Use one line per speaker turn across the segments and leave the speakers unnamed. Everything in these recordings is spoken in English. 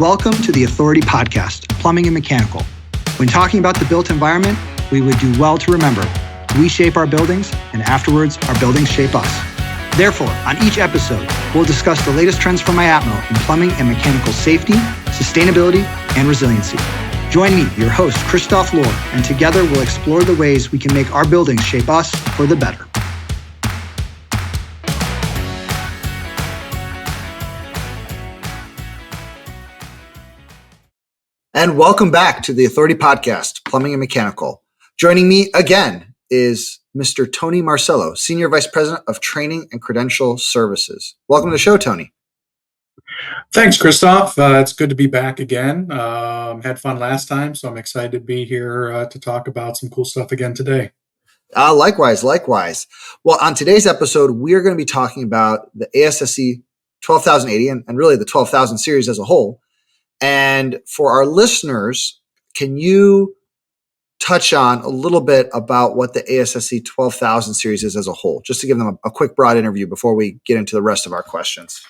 Welcome to the Authority Podcast, Plumbing and Mechanical. When talking about the built environment, we would do well to remember, we shape our buildings, and afterwards, our buildings shape us. Therefore, on each episode, we'll discuss the latest trends from IAPMO in plumbing and mechanical safety, sustainability, and resiliency. Join me, your host, Christoph Lohr, and together we'll explore the ways we can make our buildings shape us for the better. And welcome back to the Authority Podcast, Plumbing and Mechanical. Joining me again is Mr. Tony Marcello, Senior Vice President of Training and Credential Services. Welcome to the show, Tony.
Thanks, Christoph. It's good to be back again. Had fun last time, so I'm excited to be here to talk about some cool stuff again today.
Likewise. Well, on today's episode, we are going to be talking about the ASSE 12,080 and really the 12,000 series as a whole. And for our listeners, can you touch on a little bit about what the ASSE 12,000 series is as a whole, just to give them a quick broad interview before we get into the rest of our questions?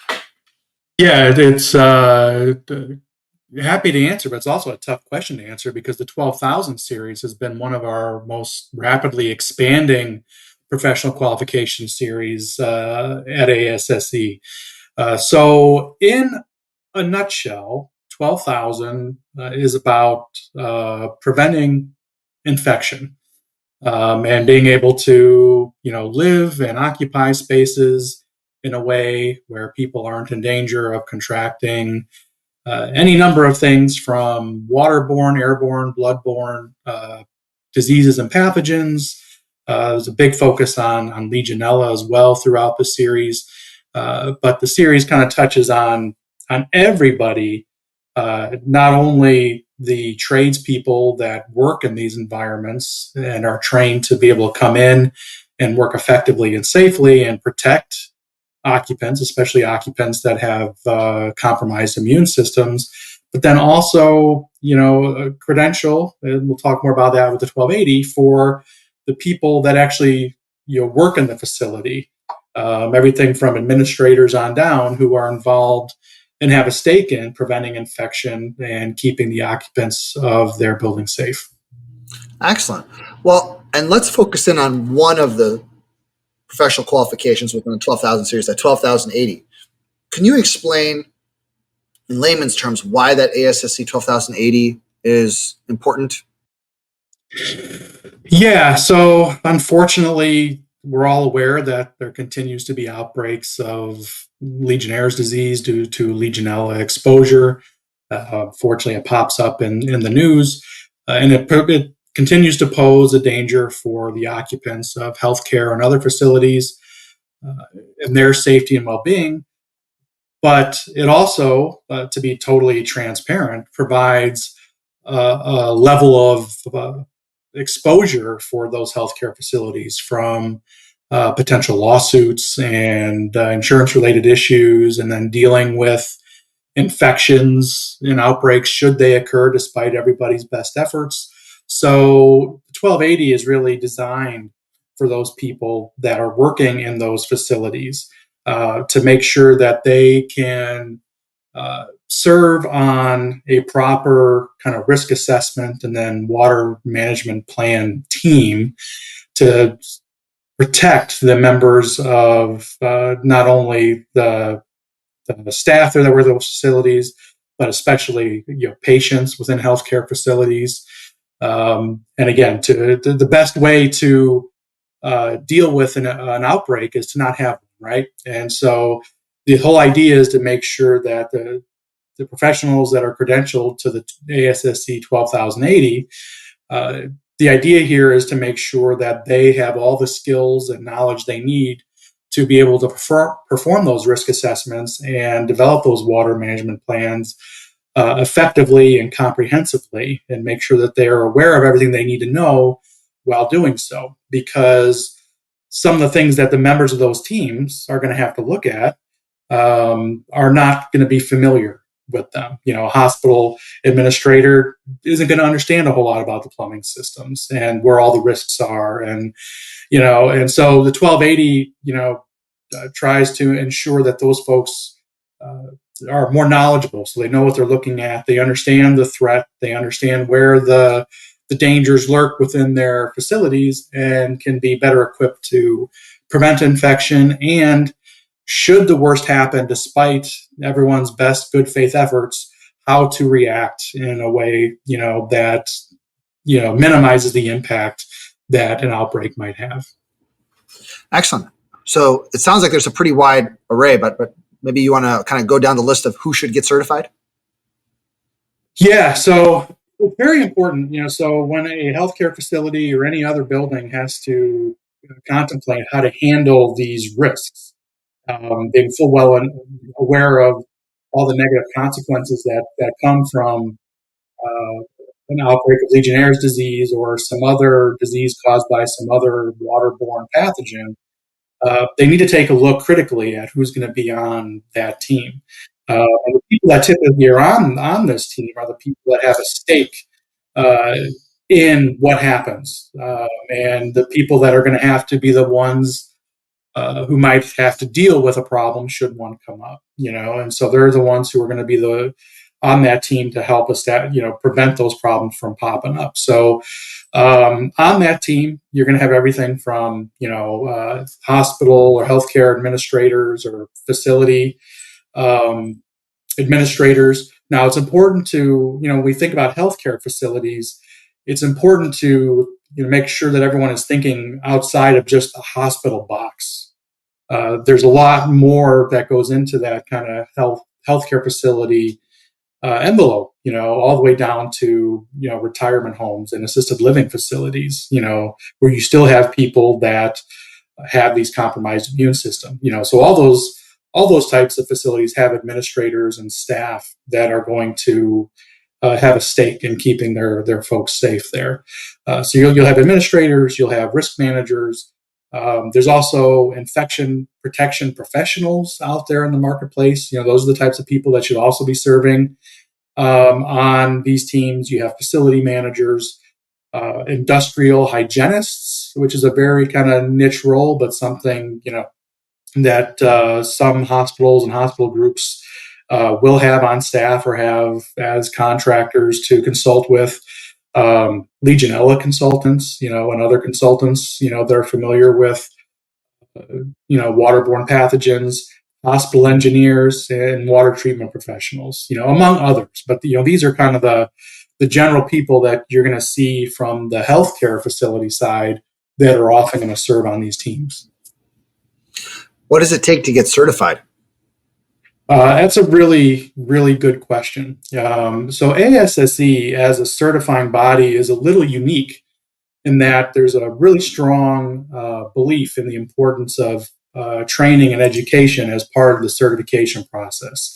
Yeah, it's happy to answer, but it's also a tough question to answer because the 12,000 series has been one of our most rapidly expanding professional qualification series at ASSE. So in a nutshell, 12,000 is about preventing infection and being able to, live and occupy spaces in a way where people aren't in danger of contracting any number of things from waterborne, airborne, bloodborne diseases and pathogens. There's a big focus on Legionella as well throughout the series, but the series kind of touches on everybody. Not only the tradespeople that work in these environments and are trained to be able to come in and work effectively and safely and protect occupants, especially occupants that have compromised immune systems, but then also, a credential, and we'll talk more about that with the 1280, for the people that actually, work in the facility, everything from administrators on down who are involved and have a stake in preventing infection and keeping the occupants of their building safe.
Excellent. Well, and let's focus in on one of the professional qualifications within the 12,000 series, that 12,080. Can you explain in layman's terms why that ASSE 12,080 is important?
Yeah, so unfortunately, we're all aware that there continues to be outbreaks of Legionnaire's disease due to Legionella exposure. Fortunately, it pops up in the news, and it continues to pose a danger for the occupants of healthcare and other facilities and their safety and well-being. But it also, to be totally transparent, provides a level of exposure for those healthcare facilities from potential lawsuits and insurance-related issues, and then dealing with infections and outbreaks should they occur despite everybody's best efforts. So 1280 is really designed for those people that are working in those facilities to make sure that they can serve on a proper kind of risk assessment and then water management plan team to protect the members of not only the staff that were in those facilities, but especially patients within healthcare facilities. And again, the best way to deal with an outbreak is to not have one, right? And so the whole idea is to make sure that the professionals that are credentialed to the ASSE 12,080, the idea here is to make sure that they have all the skills and knowledge they need to be able to perform those risk assessments and develop those water management plans effectively and comprehensively, and make sure that they are aware of everything they need to know while doing so. Because some of the things that the members of those teams are going to have to look at are not going to be familiar with them. A hospital administrator isn't going to understand a whole lot about the plumbing systems and where all the risks are. And so the 1280, tries to ensure that those folks are more knowledgeable, so they know what they're looking at. They understand the threat. They understand where the dangers lurk within their facilities, and can be better equipped to prevent infection. And should the worst happen, despite everyone's best good faith efforts, how to react in a way, that, minimizes the impact that an outbreak might have.
Excellent. So it sounds like there's a pretty wide array, but maybe you want to kind of go down the list of who should get certified?
Yeah, so it's very important, so when a healthcare facility or any other building has to contemplate how to handle these risks, being full well aware of all the negative consequences that come from an outbreak of Legionnaire's disease or some other disease caused by some other waterborne pathogen, they need to take a look critically at who's going to be on that team. And the people that typically are on this team are the people that have a stake in what happens, and the people that are going to have to be the ones who might have to deal with a problem should one come up. And so they're the ones who are going to be on that team to help us prevent those problems from popping up. So on that team, you're going to have everything from hospital or healthcare administrators or facility administrators. Now, it's important to, when we think about healthcare facilities, it's important to make sure that everyone is thinking outside of just a hospital box. There's a lot more that goes into that kind of healthcare facility envelope, all the way down to, retirement homes and assisted living facilities, where you still have people that have these compromised immune system, so all those types of facilities have administrators and staff that are going to have a stake in keeping their folks safe there. So you'll have administrators, you'll have risk managers. There's also infection protection professionals out there in the marketplace. Those are the types of people that should also be serving on these teams. You have facility managers, industrial hygienists, which is a very kind of niche role, but something, that some hospitals and hospital groups will have on staff or have as contractors to consult with. Legionella consultants, and other consultants, they're familiar with, waterborne pathogens, hospital engineers, and water treatment professionals, among others. But, these are kind of the general people that you're going to see from the healthcare facility side that are often going to serve on these teams.
What does it take to get certified?
That's a really, really good question. So ASSE as a certifying body is a little unique in that there's a really strong belief in the importance of training and education as part of the certification process.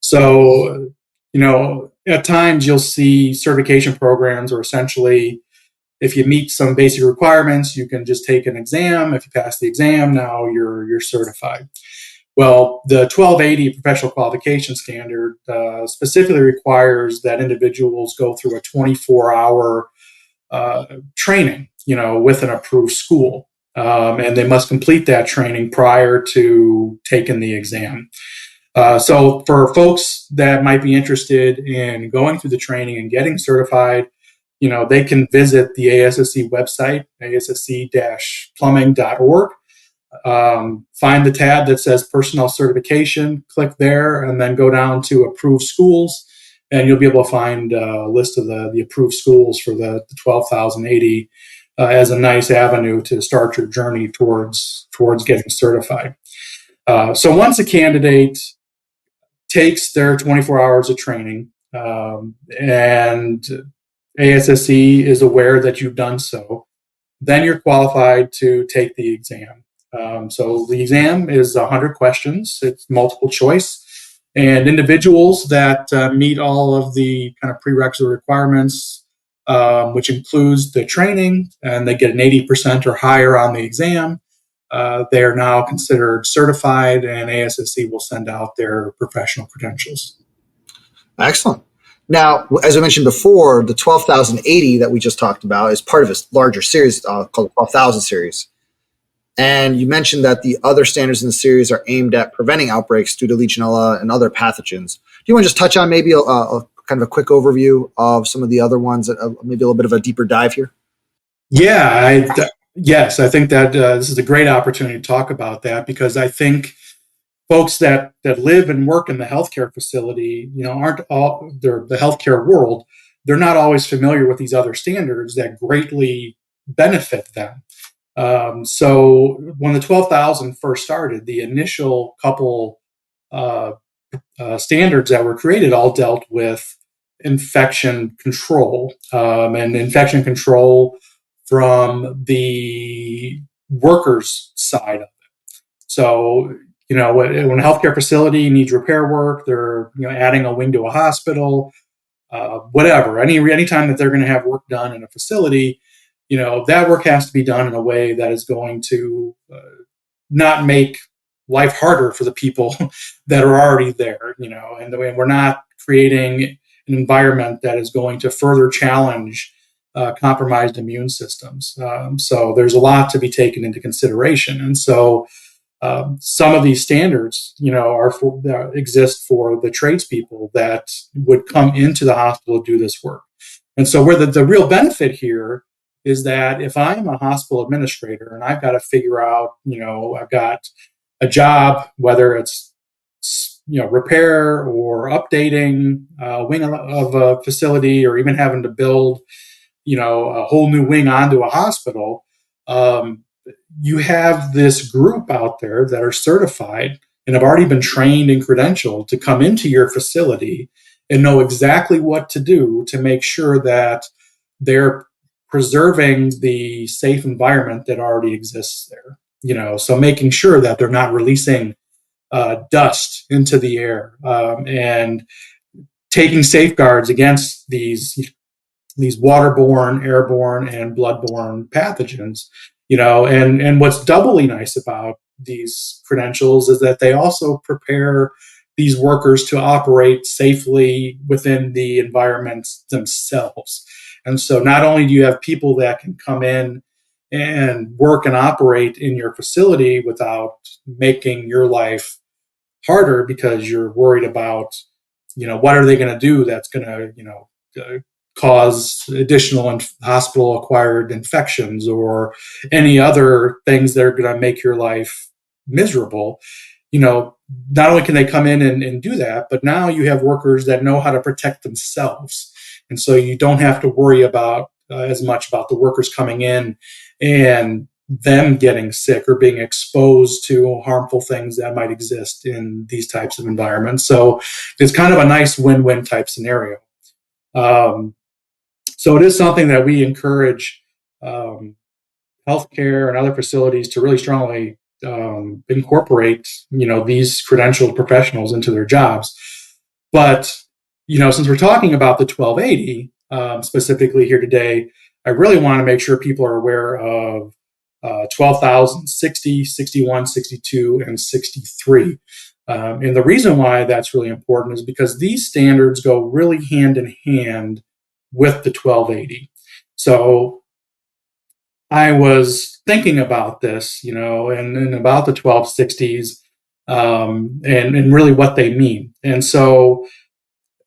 So, at times you'll see certification programs are essentially, if you meet some basic requirements, you can just take an exam. If you pass the exam, now you're certified. Well, the 1280 professional qualification standard specifically requires that individuals go through a 24-hour training, with an approved school. And they must complete that training prior to taking the exam. So for folks that might be interested in going through the training and getting certified, they can visit the ASSE website, ASSE-plumbing.org. Find the tab that says personnel certification, click there, and then go down to approved schools, and you'll be able to find a list of the approved schools for the 12,080 as a nice avenue to start your journey towards getting certified. So once a candidate takes their 24 hours of training, and ASSE is aware that you've done so, then you're qualified to take the exam. So the exam is 100 questions. It's multiple choice. And individuals that meet all of the kind of prerequisite requirements, which includes the training, and they get an 80% or higher on the exam, they are now considered certified, and ASSE will send out their professional credentials.
Excellent. Now, as I mentioned before, the 12,080 that we just talked about is part of a larger series called the 12,000 series. And you mentioned that the other standards in the series are aimed at preventing outbreaks due to Legionella and other pathogens. Do you want to just touch on maybe a kind of a quick overview of some of the other ones, maybe a little bit of a deeper dive here?
Yeah, yes, I think that this is a great opportunity to talk about that, because I think folks that live and work in the healthcare facility, aren't all the healthcare world. They're not always familiar with these other standards that greatly benefit them. So when the 12,000 first started, the initial couple uh, standards that were created all dealt with infection control, and infection control from the workers' side of it. So, when a healthcare facility needs repair work, they're adding a wing to a hospital, whatever. Anytime that they're going to have work done in a facility, that work has to be done in a way that is going to not make life harder for the people that are already there, and we're not creating an environment that is going to further challenge compromised immune systems. So there's a lot to be taken into consideration. And so some of these standards, exist for the tradespeople that would come into the hospital to do this work. And so where the real benefit here is that if I'm a hospital administrator and I've got to figure out, I've got a job, whether it's repair or updating a wing of a facility, or even having to build a whole new wing onto a hospital, you have this group out there that are certified and have already been trained and credentialed to come into your facility and know exactly what to do to make sure that they're preserving the safe environment that already exists there. So making sure that they're not releasing dust into the air, and taking safeguards against these waterborne, airborne, and bloodborne pathogens. And what's doubly nice about these credentials is that they also prepare these workers to operate safely within the environments themselves. And so not only do you have people that can come in and work and operate in your facility without making your life harder because you're worried about, what are they going to do that's going to, cause additional hospital acquired infections or any other things that are going to make your life miserable. Not only can they come in and do that, but now you have workers that know how to protect themselves. And so you don't have to worry about as much about the workers coming in and them getting sick or being exposed to harmful things that might exist in these types of environments. So it's kind of a nice win-win type scenario. So it is something that we encourage healthcare and other facilities to really strongly incorporate, these credentialed professionals into their jobs. But, since we're talking about the 1280 specifically here today, I really want to make sure people are aware of 12,060, 61, 62, and 63. And the reason why that's really important is because these standards go really hand in hand with the 1280. So I was thinking about this, and about the 1260s, and really what they mean. And so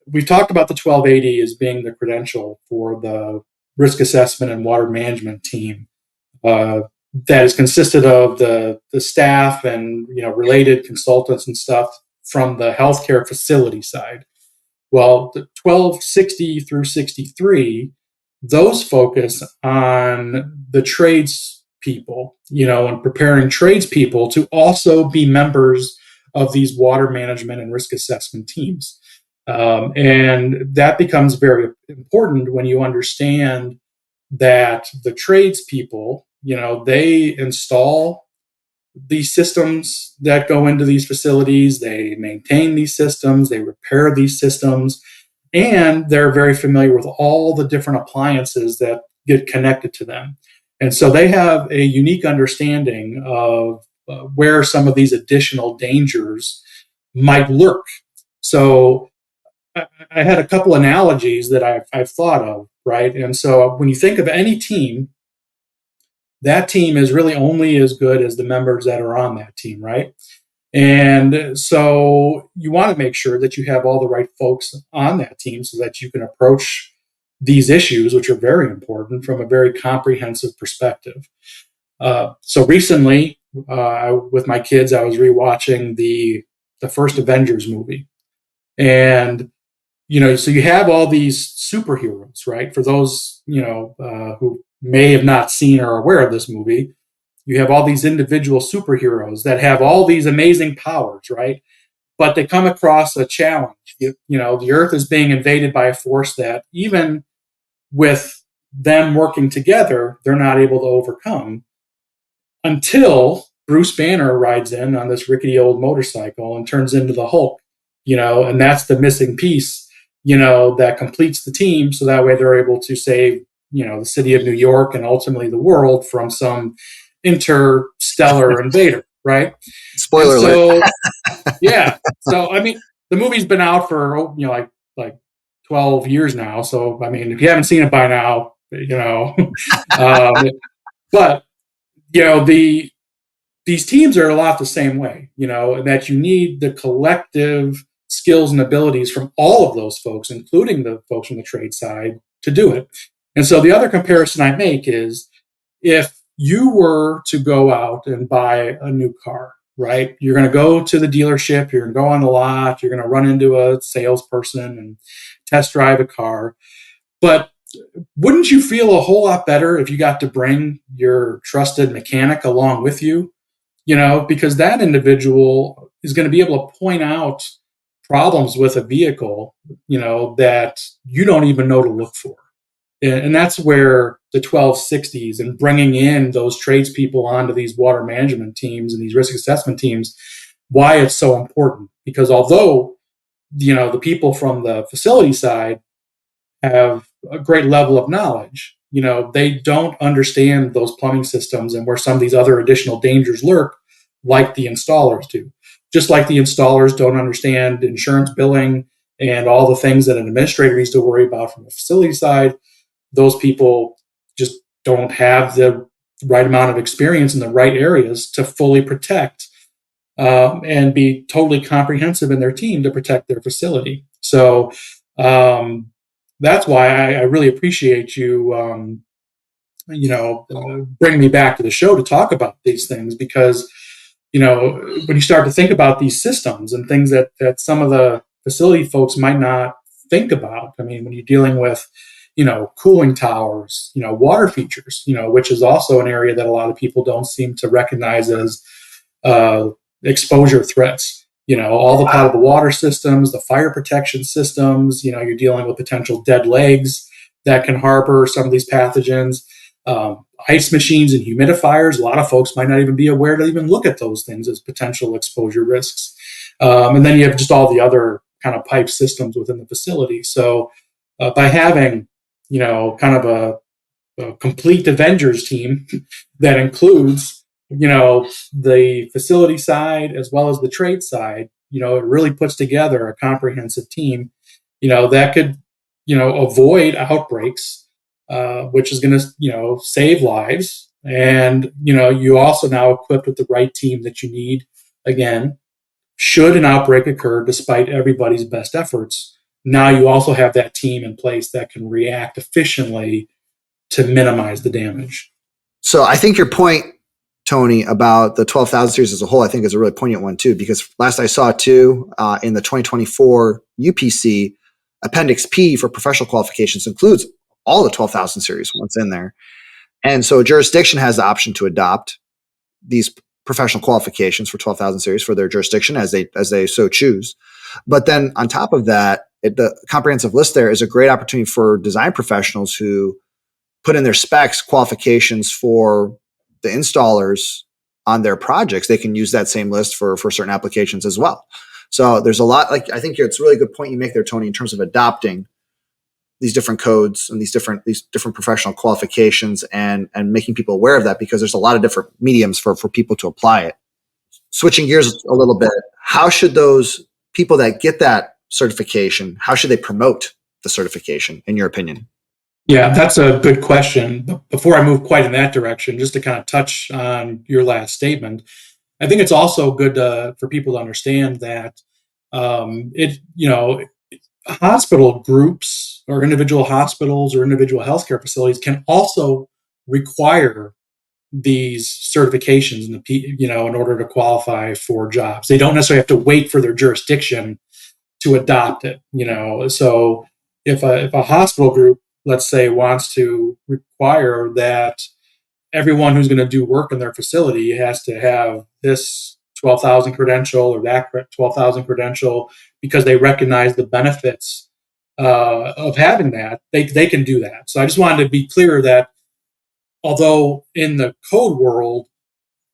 we've talked about the 1280 as being the credential for the risk assessment and water management team, that is consisted of the staff and related consultants and stuff from the healthcare facility side. Well, the 1260 through 63, those focus on the trades people, and preparing tradespeople to also be members of these water management and risk assessment teams. And that becomes very important when you understand that the tradespeople, they install these systems that go into these facilities, they maintain these systems, they repair these systems, and they're very familiar with all the different appliances that get connected to them. And so they have a unique understanding of where some of these additional dangers might lurk. So I had a couple analogies that I've thought of, right? And so when you think of any team that team is really only as good as the members that are on that team, right? And so you want to make sure that you have all the right folks on that team so that you can approach these issues, which are very important, from a very comprehensive perspective. So recently, with my kids, I was rewatching the first Avengers movie, and so you have all these superheroes, right? For those who may have not seen or are aware of this movie, you have all these individual superheroes that have all these amazing powers, right? But they come across a challenge. The Earth is being invaded by a force that, even with them working together, they're not able to overcome, until Bruce Banner rides in on this rickety old motorcycle and turns into the Hulk, and that's the missing piece, that completes the team. So that way they're able to save, the city of New York and ultimately the world from some interstellar invader, right?
Spoiler alert.
Yeah. So, I mean, the movie's been out for, like 12 years now. So, I mean, if you haven't seen it by now, but these teams are a lot the same way, and that you need the collective skills and abilities from all of those folks, including the folks from the trade side, to do it. And so the other comparison I make is, if you were to go out and buy a new car, right? You're going to go to the dealership, you're going to go on the lot, you're going to run into a salesperson and test drive a car. But wouldn't you feel a whole lot better if you got to bring your trusted mechanic along with you? Because that individual is going to be able to point out problems with a vehicle, that you don't even know to look for. And that's where the 1260s and bringing in those tradespeople onto these water management teams and these risk assessment teams, why it's so important. Because although, the people from the facility side have a great level of knowledge, they don't understand those plumbing systems and where some of these other additional dangers lurk, like the installers do. Just like the installers don't understand insurance billing and all the things that an administrator needs to worry about from the facility side, those people just don't have the right amount of experience in the right areas to fully protect and be totally comprehensive in their team to protect their facility. So that's why I really appreciate you, bringing me back to the show to talk about these things, because, when you start to think about these systems and things that some of the facility folks might not think about. I mean, when you're dealing with, cooling towers, water features, which is also an area that a lot of people don't seem to recognize as exposure threats. All the potable water systems, the fire protection systems, you're dealing with potential dead legs that can harbor some of these pathogens. Ice machines and humidifiers, a lot of folks might not even be aware to even look at those things as potential exposure risks. And then you have just all the other kind of pipe systems within the facility. So by having, kind of a complete Avengers team that includes, the facility side as well as the trade side, it really puts together a comprehensive team, that could, avoid outbreaks, which is going to, save lives. And, you also now equipped with the right team that you need, again, should an outbreak occur, despite everybody's best efforts. Now you also have that team in place that can react efficiently to minimize the damage.
So I think your point, Tony, about the 12,000 series as a whole, I think is a really poignant one too, because last I saw too, in the 2024 UPC, Appendix P for professional qualifications includes all the 12,000 series once in there. And so a jurisdiction has the option to adopt these professional qualifications for 12,000 series for their jurisdiction as they so choose. But then on top of that, the comprehensive list there is a great opportunity for design professionals who put in their specs qualifications for the installers on their projects. They can use that same list for certain applications as well. So there's a lot, I think it's a really good point you make there, Tony, in terms of adopting these different codes and these different professional qualifications and making people aware of that, because there's a lot of different mediums for people to apply it. Switching gears a little bit, how should those people that get that certification, how should they promote the certification, in your opinion?
Yeah, that's a good question. But before I move quite in that direction, just to kind of touch on your last statement, I think it's also good for people to understand that hospital groups or individual hospitals or individual healthcare facilities can also require these certifications in order to qualify for jobs. They don't necessarily have to wait for their jurisdiction to adopt it. So if a hospital group, let's say, wants to require that everyone who's going to do work in their facility has to have this 12,000 credential or that 12,000 credential because they recognize the benefits of having that, they can do that. So I just wanted to be clear that although in the code world,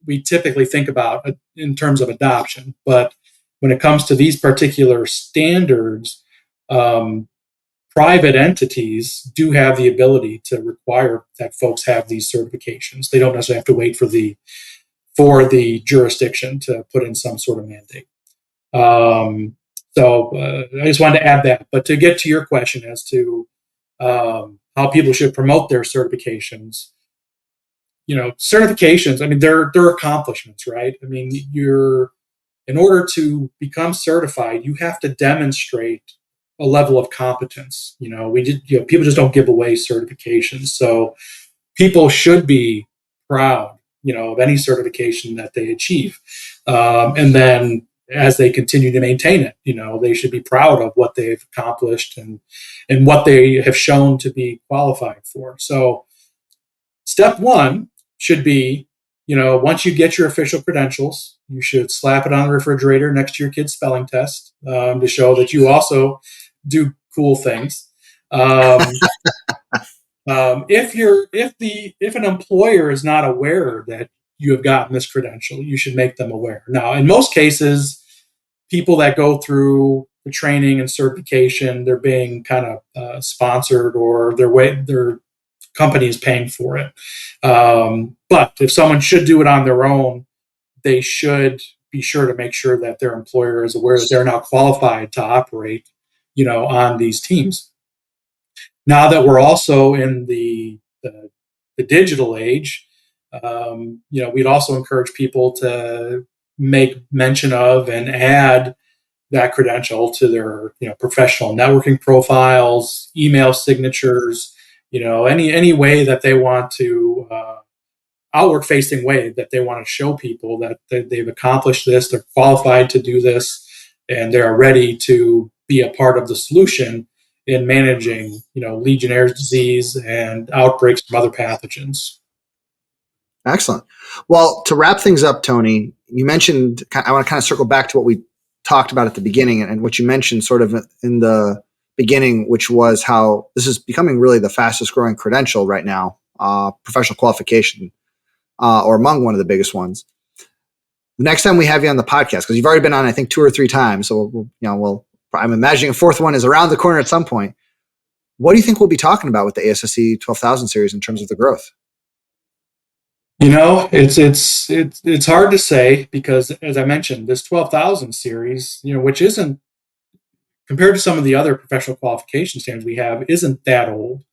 we typically think about in terms of adoption, but when it comes to these particular standards, private entities do have the ability to require that folks have these certifications. They don't necessarily have to wait for the jurisdiction to put in some sort of mandate. So I just wanted to add that. But to get to your question as to how people should promote their certifications, certifications, I mean, they're accomplishments, right? I mean, in order to become certified, you have to demonstrate a level of competence. People just don't give away certifications. So people should be proud, of any certification that they achieve. And then as they continue to maintain it, they should be proud of what they've accomplished and what they have shown to be qualified for. So step one should be, once you get your official credentials, you should slap it on the refrigerator next to your kid's spelling test to show that you also do cool things. If an employer is not aware that you have gotten this credential, you should make them aware. Now, in most cases, people that go through the training and certification, they're being kind of sponsored, or their company is paying for it. But if someone should do it on their own, they should be sure to make sure that their employer is aware that they're now qualified to operate, on these teams. Now that we're also in the digital age, we'd also encourage people to make mention of and add that credential to their professional networking profiles, email signatures, any way that they want to outward facing way that they want to show people that they've accomplished this, they're qualified to do this, and they're ready to be a part of the solution in managing, Legionnaire's disease and outbreaks from other pathogens.
Excellent. Well, to wrap things up, Tony, you mentioned, I want to kind of circle back to what we talked about at the beginning and what you mentioned sort of in the beginning, which was how this is becoming really the fastest growing credential right now, professional qualification, or among one of the biggest ones. The next time we have you on the podcast, because you've already been on, I think, 2 or 3 times. So I'm imagining a 4th one is around the corner at some point. What do you think we'll be talking about with the ASSE 12,000 series in terms of the growth?
It's hard to say because, as I mentioned, this 12,000 series, which isn't, compared to some of the other professional qualification standards we have, isn't that old.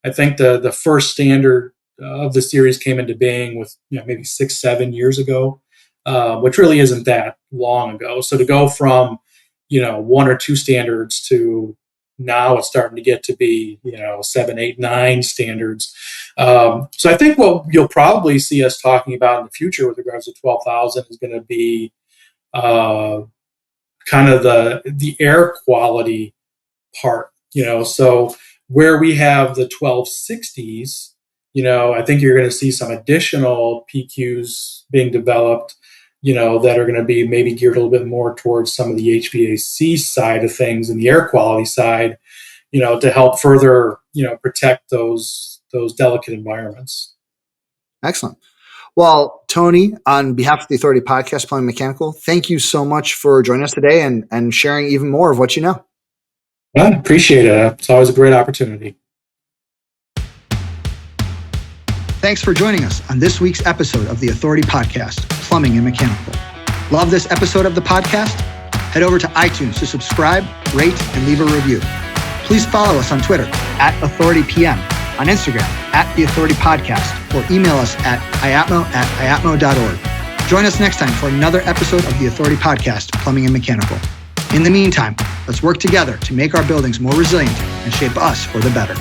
I think the first standard of the series came into being with maybe 6-7 years ago, which really isn't that long ago. So to go from 1 or 2 standards to now it's starting to get to be 7, 8, 9 standards. So I think what you'll probably see us talking about in the future with regards to 12,000 is going to be kind of the air quality part. So where we have the 1260s, I think you're going to see some additional PQs being developed, that are going to be maybe geared a little bit more towards some of the HVAC side of things and the air quality side, to help further, protect those delicate environments.
Excellent. Well, Tony, on behalf of the Authority Podcast, Plumbing Mechanical, thank you so much for joining us today and sharing even more of what you know.
I appreciate it. It's always a great opportunity.
Thanks for joining us on this week's episode of the Authority Podcast, Plumbing and Mechanical. Love this episode of the podcast? Head over to iTunes to subscribe, rate, and leave a review. Please follow us on Twitter @AuthorityPM on Instagram @The Authority Podcast, or email us at iapmo@iapmo.org. Join us next time for another episode of The Authority Podcast, Plumbing and Mechanical. In the meantime, let's work together to make our buildings more resilient and shape us for the better.